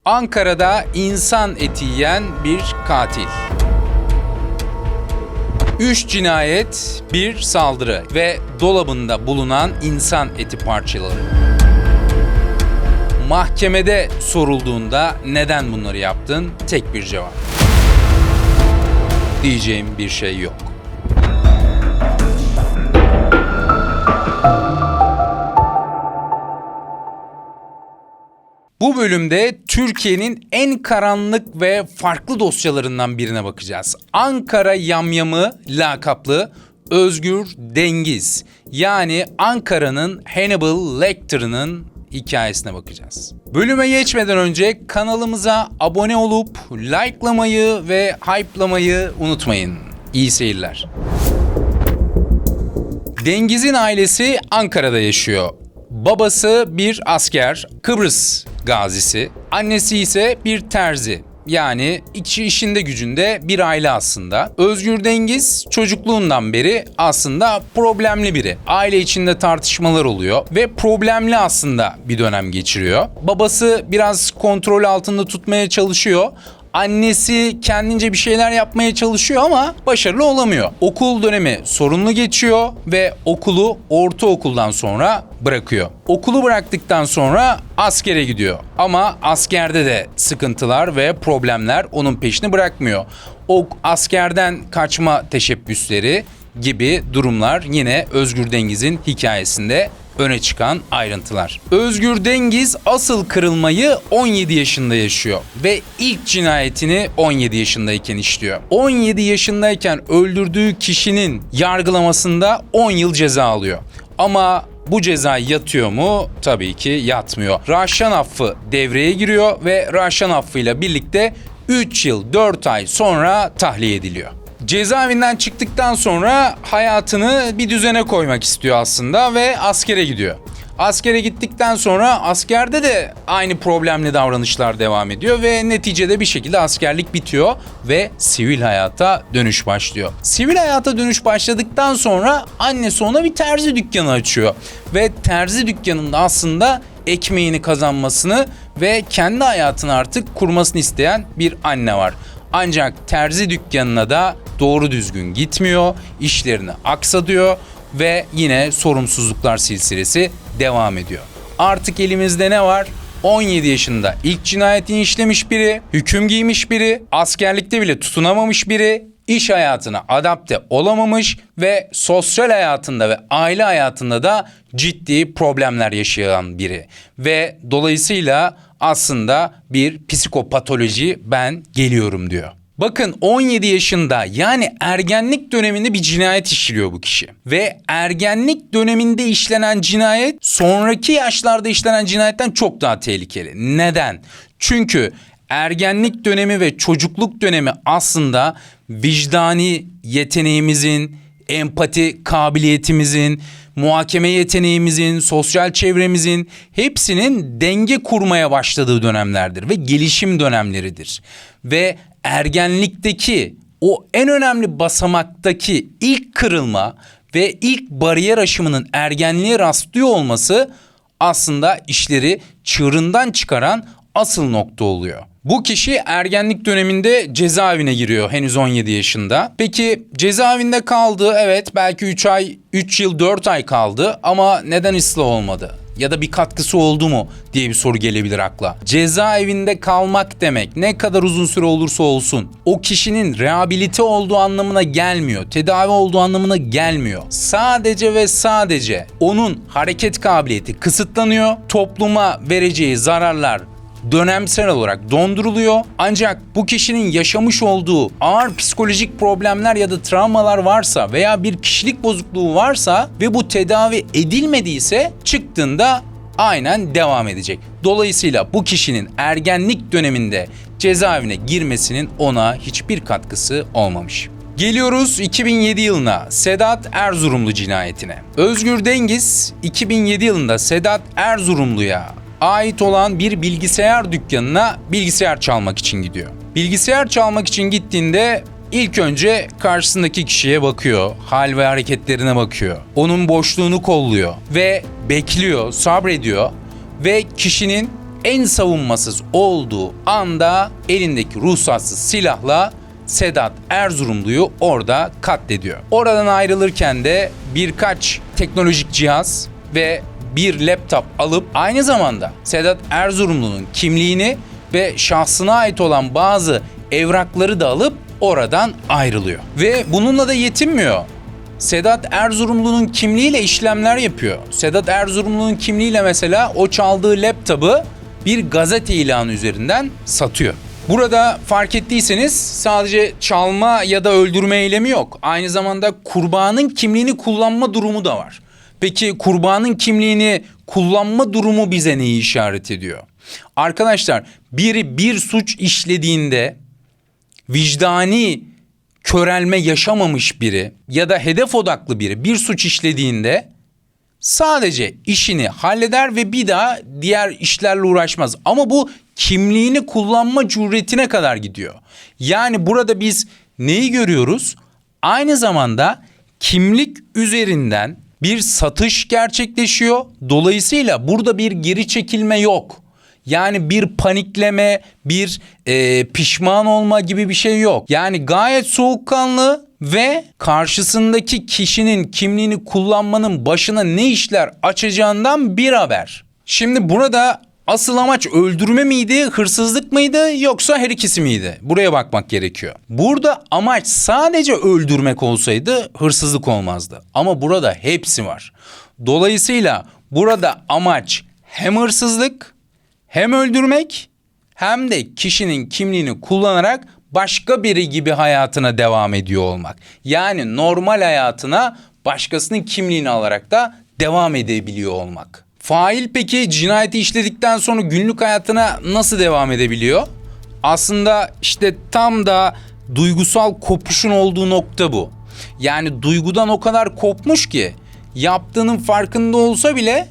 Ankara'da insan eti yiyen bir katil. 3 cinayet, 1 saldırı ve dolabında bulunan insan eti parçaları. Mahkemede sorulduğunda neden bunları yaptın? Tek bir cevap. Diyeceğim bir şey yok. Bu bölümde Türkiye'nin en karanlık ve farklı dosyalarından birine bakacağız. Ankara Yamyamı lakaplı Özgür Dengiz, yani Ankara'nın Hannibal Lecter'ının hikayesine bakacağız. Bölüme geçmeden önce kanalımıza abone olup likelamayı ve hype'lamayı unutmayın. İyi seyirler. Dengiz'in ailesi Ankara'da yaşıyor. Babası bir asker, Kıbrıs gazisi. Annesi ise bir terzi. Yani işinde gücünde bir aile aslında. Özgür Dengiz çocukluğundan beri aslında problemli biri. Aile içinde tartışmalar oluyor ve problemli aslında bir dönem geçiriyor. Babası biraz kontrol altında tutmaya çalışıyor. Annesi kendince bir şeyler yapmaya çalışıyor ama başarılı olamıyor. Okul dönemi sorunlu geçiyor ve okulu ortaokuldan sonra bırakıyor. Okulu bıraktıktan sonra askere gidiyor. Ama askerde de sıkıntılar ve problemler onun peşini bırakmıyor. O askerden kaçma teşebbüsleri gibi durumlar yine Özgür Dengiz'in hikayesinde öne çıkan ayrıntılar. Özgür Dengiz asıl kırılmayı 17 yaşında yaşıyor ve ilk cinayetini 17 yaşındayken işliyor. 17 yaşındayken öldürdüğü kişinin yargılamasında 10 yıl ceza alıyor. Ama bu ceza yatıyor mu? Tabii ki yatmıyor. Rahşan affı devreye giriyor ve Rahşan affıyla birlikte 3 yıl 4 ay sonra tahliye ediliyor. Cezaevinden çıktıktan sonra hayatını bir düzene koymak istiyor aslında ve askere gidiyor. Askere gittikten sonra askerde de aynı problemli davranışlar devam ediyor ve neticede bir şekilde askerlik bitiyor ve sivil hayata dönüş başlıyor. Sivil hayata dönüş başladıktan sonra annesi ona bir terzi dükkanı açıyor ve terzi dükkanında aslında ekmeğini kazanmasını ve kendi hayatını artık kurmasını isteyen bir anne var. Ancak terzi dükkanına da doğru düzgün gitmiyor, işlerini aksatıyor ve yine sorumsuzluklar silsilesi devam ediyor. Artık elimizde ne var? 17 yaşında ilk cinayetini işlemiş biri, hüküm giymiş biri, askerlikte bile tutunamamış biri, iş hayatına adapte olamamış ve sosyal hayatında ve aile hayatında da ciddi problemler yaşayan biri. Ve dolayısıyla aslında bir psikopatoloji ben geliyorum diyor. Bakın 17 yaşında, yani ergenlik döneminde bir cinayet işliyor bu kişi. Ve ergenlik döneminde işlenen cinayet sonraki yaşlarda işlenen cinayetten çok daha tehlikeli. Neden? Çünkü ergenlik dönemi ve çocukluk dönemi aslında vicdani yeteneğimizin, empati kabiliyetimizin, muhakeme yeteneğimizin, sosyal çevremizin hepsinin denge kurmaya başladığı dönemlerdir ve gelişim dönemleridir. Ve ergenlikteki o en önemli basamaktaki ilk kırılma ve ilk bariyer aşımının ergenliğe rastlıyor olması aslında işleri çığırından çıkaran asıl nokta oluyor. Bu kişi ergenlik döneminde cezaevine giriyor henüz 17 yaşında. Peki cezaevinde kaldı, evet, belki 3 yıl 4 ay kaldı ama neden ıslah olmadı? Ya da bir katkısı oldu mu diye bir soru gelebilir akla. Cezaevinde kalmak demek ne kadar uzun süre olursa olsun o kişinin rehabilite olduğu anlamına gelmiyor. Tedavi olduğu anlamına gelmiyor. Sadece ve sadece onun hareket kabiliyeti kısıtlanıyor. Topluma vereceği zararlar dönemsel olarak donduruluyor. Ancak bu kişinin yaşamış olduğu ağır psikolojik problemler ya da travmalar varsa veya bir kişilik bozukluğu varsa ve bu tedavi edilmediyse çıktığında aynen devam edecek. Dolayısıyla bu kişinin ergenlik döneminde cezaevine girmesinin ona hiçbir katkısı olmamış. Geliyoruz 2007 yılına, Sedat Erzurumlu cinayetine. Özgür Dengiz 2007 yılında Sedat Erzurumlu'ya ait olan bir bilgisayar dükkanına bilgisayar çalmak için gidiyor. Bilgisayar çalmak için gittiğinde ilk önce karşısındaki kişiye bakıyor, hal ve hareketlerine bakıyor. Onun boşluğunu kolluyor ve bekliyor, sabrediyor ve kişinin en savunmasız olduğu anda elindeki ruhsatsız silahla Sedat Erzurumlu'yu orada katlediyor. Oradan ayrılırken de birkaç teknolojik cihaz ve bir laptop alıp aynı zamanda Sedat Erzurumlu'nun kimliğini ve şahsına ait olan bazı evrakları da alıp oradan ayrılıyor. Ve bununla da yetinmiyor. Sedat Erzurumlu'nun kimliğiyle işlemler yapıyor. Sedat Erzurumlu'nun kimliğiyle mesela o çaldığı laptopu bir gazete ilanı üzerinden satıyor. Burada fark ettiyseniz sadece çalma ya da öldürme eylemi yok. Aynı zamanda kurbanın kimliğini kullanma durumu da var. Peki kurbanın kimliğini kullanma durumu bize neyi işaret ediyor? Arkadaşlar, biri bir suç işlediğinde vicdani körelme yaşamamış biri ya da hedef odaklı biri bir suç işlediğinde sadece işini halleder ve bir daha diğer işlerle uğraşmaz. Ama bu kimliğini kullanma cüretine kadar gidiyor. Yani burada biz neyi görüyoruz? Aynı zamanda kimlik üzerinden bir satış gerçekleşiyor. Dolayısıyla burada bir geri çekilme yok. Yani bir panikleme, bir pişman olma gibi bir şey yok. Yani gayet soğukkanlı ve karşısındaki kişinin kimliğini kullanmanın başına ne işler açacağından bir haber. Şimdi burada asıl amaç öldürme miydi, hırsızlık mıydı yoksa her ikisi miydi? Buraya bakmak gerekiyor. Burada amaç sadece öldürmek olsaydı hırsızlık olmazdı. Ama burada hepsi var. Dolayısıyla burada amaç hem hırsızlık, hem öldürmek, hem de kişinin kimliğini kullanarak başka biri gibi hayatına devam ediyor olmak. Yani normal hayatına başkasının kimliğini alarak da devam edebiliyor olmak. Fail peki cinayeti işledikten sonra günlük hayatına nasıl devam edebiliyor? Aslında işte tam da duygusal kopuşun olduğu nokta bu. Yani duygudan o kadar kopmuş ki yaptığının farkında olsa bile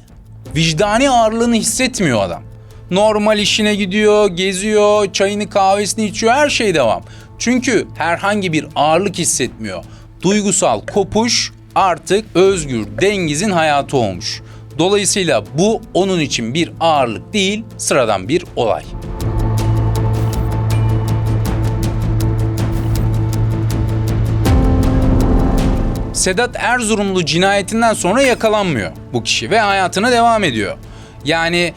vicdani ağırlığını hissetmiyor adam. Normal işine gidiyor, geziyor, çayını kahvesini içiyor, her şey devam. Çünkü herhangi bir ağırlık hissetmiyor. Duygusal kopuş artık Özgür Dengiz'in hayatı olmuş. Dolayısıyla bu onun için bir ağırlık değil, sıradan bir olay. Sedat Erzurumlu cinayetinden sonra yakalanmıyor bu kişi ve hayatına devam ediyor. Yani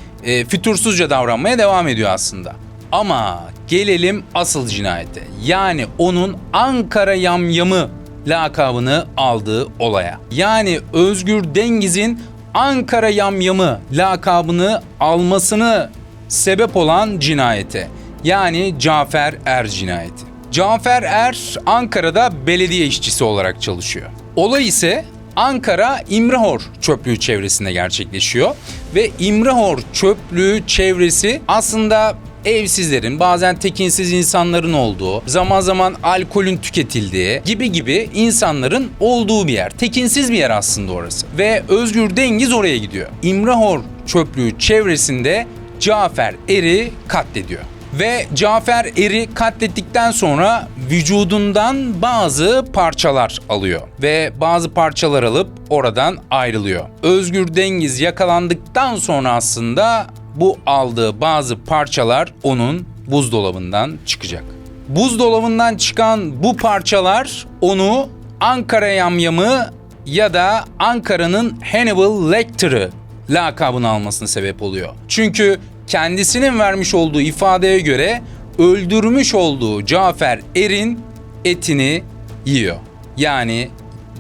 fütursuzca davranmaya devam ediyor aslında. Ama gelelim asıl cinayete. Yani onun Ankara yamyamı lakabını aldığı olaya. Yani Özgür Dengiz'in Ankara yamyamı lakabını almasını sebep olan cinayete. Yani Cafer Er cinayeti. Cafer Er Ankara'da belediye işçisi olarak çalışıyor. Olay ise Ankara İmrahor çöplüğü çevresinde gerçekleşiyor ve İmrahor çöplüğü çevresi aslında evsizlerin, bazen tekinsiz insanların olduğu, zaman zaman alkolün tüketildiği gibi insanların olduğu bir yer. Tekinsiz bir yer aslında orası. Ve Özgür Dengiz oraya gidiyor. İmrahor çöplüğü çevresinde Cafer Er'i katlediyor. Ve Cafer Er'i katlettikten sonra vücudundan bazı parçalar alıyor. Ve bazı parçalar alıp oradan ayrılıyor. Özgür Dengiz yakalandıktan sonra aslında bu aldığı bazı parçalar onun buzdolabından çıkacak. Buzdolabından çıkan bu parçalar onu Ankara yamyamı ya da Ankara'nın Hannibal Lecter'ı lakabını almasına sebep oluyor. Çünkü kendisinin vermiş olduğu ifadeye göre öldürmüş olduğu Cafer Er'in etini yiyor. Yani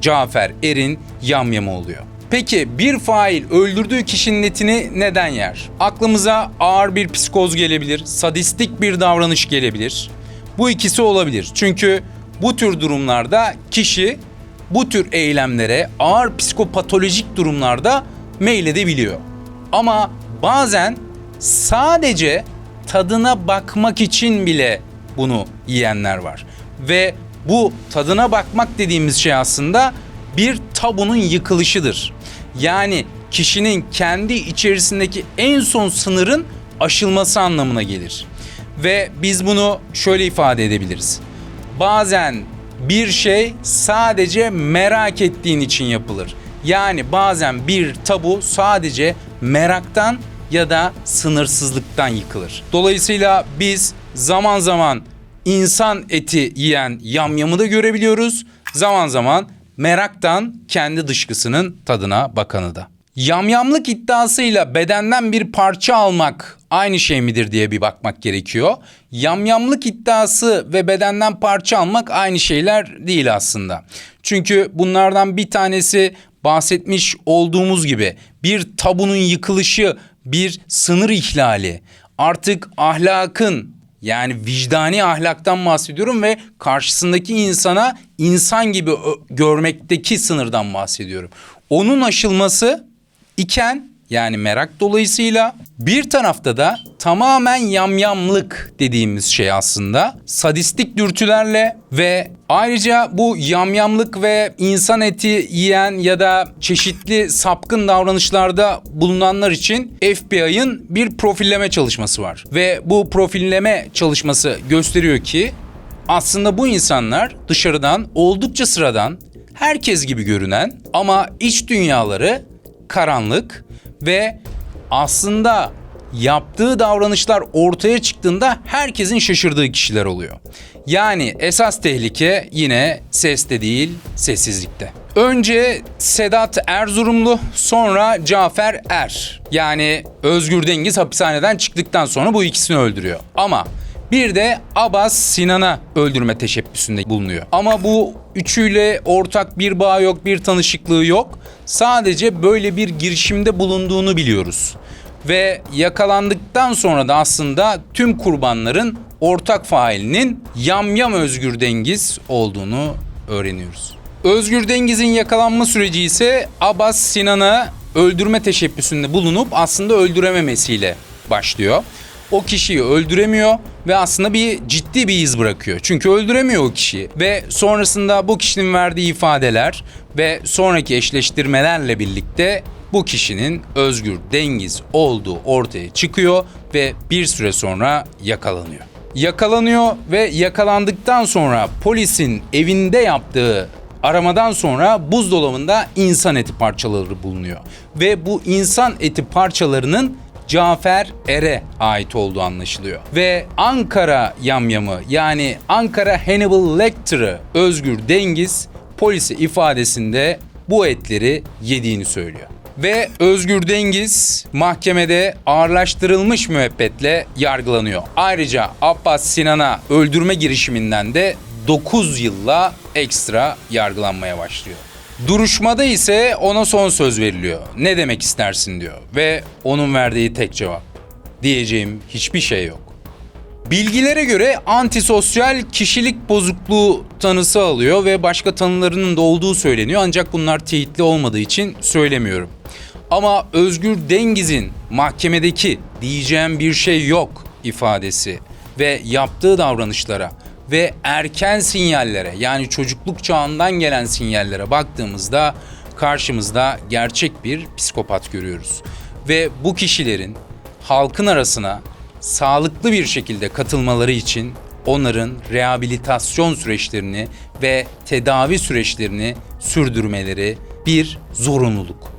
Cafer Er'in yamyamı oluyor. Peki bir fail öldürdüğü kişinin etini neden yer? Aklımıza ağır bir psikoz gelebilir, sadistik bir davranış gelebilir. Bu ikisi olabilir. Çünkü bu tür durumlarda kişi bu tür eylemlere ağır psikopatolojik durumlarda meyledebiliyor. Ama bazen sadece tadına bakmak için bile bunu yiyenler var. Ve bu tadına bakmak dediğimiz şey aslında bir tabunun yıkılışıdır. Yani kişinin kendi içerisindeki en son sınırın aşılması anlamına gelir. Ve biz bunu şöyle ifade edebiliriz. Bazen bir şey sadece merak ettiğin için yapılır. Yani bazen bir tabu sadece meraktan ya da sınırsızlıktan yıkılır. Dolayısıyla biz zaman zaman insan eti yiyen yamyamı da görebiliyoruz. Zaman zaman meraktan kendi dışkısının tadına bakanı da. Yamyamlık iddiasıyla bedenden bir parça almak aynı şey midir diye bir bakmak gerekiyor. Yamyamlık iddiası ve bedenden parça almak aynı şeyler değil aslında. Çünkü bunlardan bir tanesi bahsetmiş olduğumuz gibi bir tabunun yıkılışı, bir sınır ihlali. Artık ahlakın, yani vicdani ahlaktan bahsediyorum ve karşısındaki insana insan gibi görmekteki sınırdan bahsediyorum. Onun aşılması iken, yani merak dolayısıyla, bir tarafta da tamamen yamyamlık dediğimiz şey aslında sadistik dürtülerle ve ayrıca bu yamyamlık ve insan eti yiyen ya da çeşitli sapkın davranışlarda bulunanlar için FBI'ın bir profilleme çalışması var. Ve bu profilleme çalışması gösteriyor ki aslında bu insanlar dışarıdan oldukça sıradan, herkes gibi görünen ama iç dünyaları karanlık ve aslında yaptığı davranışlar ortaya çıktığında herkesin şaşırdığı kişiler oluyor. Yani esas tehlike yine seste değil, sessizlikte. Önce Sedat Erzurumlu, sonra Cafer Er. Yani Özgür Dengiz hapishaneden çıktıktan sonra bu ikisini öldürüyor. Ama bir de Abbas Sinan'a öldürme teşebbüsünde bulunuyor. Ama bu üçüyle ortak bir bağ yok, bir tanışıklığı yok. Sadece böyle bir girişimde bulunduğunu biliyoruz. Ve yakalandıktan sonra da aslında tüm kurbanların ortak failinin Yamyam Özgür Dengiz olduğunu öğreniyoruz. Özgür Dengiz'in yakalanma süreci ise Abbas Sinan'a öldürme teşebbüsünde bulunup aslında öldürememesiyle başlıyor. O kişiyi öldüremiyor ve aslında ciddi bir iz bırakıyor. Çünkü öldüremiyor o kişiyi. Ve sonrasında bu kişinin verdiği ifadeler ve sonraki eşleştirmelerle birlikte bu kişinin Özgür Dengiz olduğu ortaya çıkıyor ve bir süre sonra yakalanıyor. Yakalanıyor ve yakalandıktan sonra polisin evinde yaptığı aramadan sonra buzdolabında insan eti parçaları bulunuyor. Ve bu insan eti parçalarının Cafer Er'e ait olduğu anlaşılıyor. Ve Ankara yamyamı, yani Ankara Hannibal Lecter'ı Özgür Dengiz polise ifadesinde bu etleri yediğini söylüyor. Ve Özgür Dengiz mahkemede ağırlaştırılmış müebbetle yargılanıyor. Ayrıca Abbas Sinan'a öldürme girişiminden de 9 yılla ekstra yargılanmaya başlıyor. Duruşmada ise ona son söz veriliyor. Ne demek istersin diyor ve onun verdiği tek cevap: diyeceğim hiçbir şey yok. Bilgilere göre antisosyal kişilik bozukluğu tanısı alıyor ve başka tanılarının da olduğu söyleniyor, ancak bunlar teyitli olmadığı için söylemiyorum. Ama Özgür Dengiz'in mahkemedeki diyeceğim bir şey yok ifadesi ve yaptığı davranışlara ve erken sinyallere, yani çocukluk çağından gelen sinyallere baktığımızda karşımızda gerçek bir psikopat görüyoruz. Ve bu kişilerin halkın arasına sağlıklı bir şekilde katılmaları için onların rehabilitasyon süreçlerini ve tedavi süreçlerini sürdürmeleri bir zorunluluk.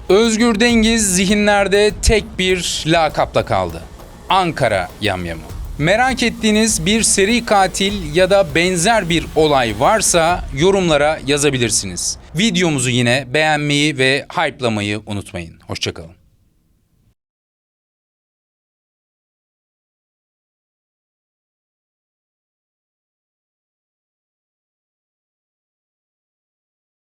Özgür Dengiz zihinlerde tek bir lakapla kaldı: Ankara yamyamı. Merak ettiğiniz bir seri katil ya da benzer bir olay varsa yorumlara yazabilirsiniz. Videomuzu yine beğenmeyi ve hype'lamayı unutmayın. Hoşça kalın.